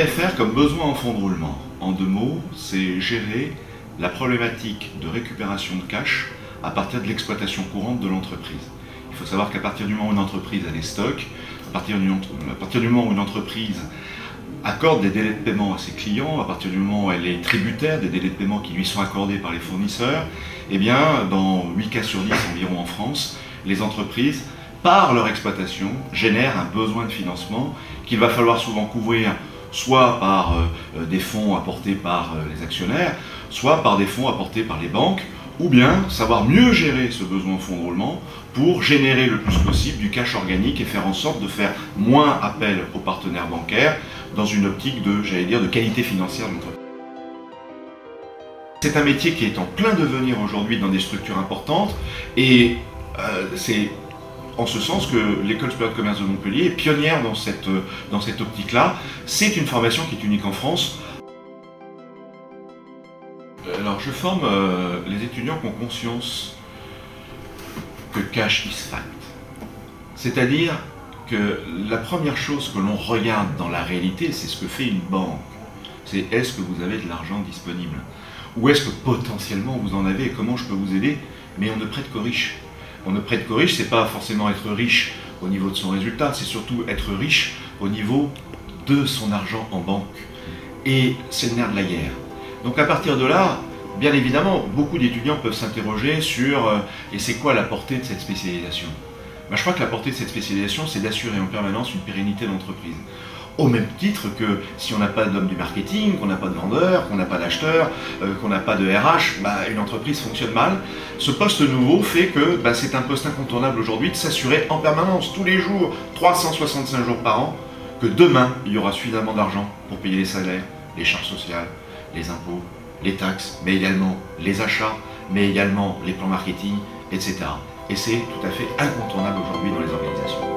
BFR comme besoin en fonds de roulement, en deux mots, c'est gérer la problématique de récupération de cash à partir de l'exploitation courante de l'entreprise. Il faut savoir qu'à partir du moment où une entreprise a des stocks, à partir du moment où une entreprise accorde des délais de paiement à ses clients, à partir du moment où elle est tributaire des délais de paiement qui lui sont accordés par les fournisseurs, eh bien, dans 8 cas sur 10 environ en France, les entreprises, par leur exploitation, génèrent un besoin de financement qu'il va falloir souvent couvrir soit par des fonds apportés par les actionnaires, soit par des fonds apportés par les banques, ou bien savoir mieux gérer ce besoin en fonds de roulement pour générer le plus possible du cash organique et faire en sorte de faire moins appel aux partenaires bancaires dans une optique de, j'allais dire, de qualité financière de l'entreprise. C'est un métier qui est en plein devenir aujourd'hui dans des structures importantes et c'est en ce sens que l'École supérieure de commerce de Montpellier est pionnière dans cette optique-là. C'est une formation qui est unique en France. Alors je forme les étudiants qui ont conscience que cash is fact. C'est-à-dire que la première chose que l'on regarde dans la réalité, c'est ce que fait une banque. C'est est-ce que vous avez de l'argent disponible? Ou est-ce que potentiellement vous en avez et comment je peux vous aider? Mais on ne prête qu'aux riches. On ne prête qu'aux riches, c'est pas forcément être riche au niveau de son résultat, c'est surtout être riche au niveau de son argent en banque. Et c'est le nerf de la guerre. Donc à partir de là, bien évidemment, beaucoup d'étudiants peuvent s'interroger sur et c'est quoi la portée de cette spécialisation? Je crois que la portée de cette spécialisation, c'est d'assurer en permanence une pérennité d'entreprise. Au même titre que si on n'a pas d'homme du marketing, qu'on n'a pas de vendeur, qu'on n'a pas d'acheteur, qu'on n'a pas de RH, une entreprise fonctionne mal. Ce poste nouveau fait que c'est un poste incontournable aujourd'hui de s'assurer en permanence, tous les jours, 365 jours par an, que demain, il y aura suffisamment d'argent pour payer les salaires, les charges sociales, les impôts, les taxes, mais également les achats, mais également les plans marketing, etc. Et c'est tout à fait incontournable aujourd'hui dans les organisations.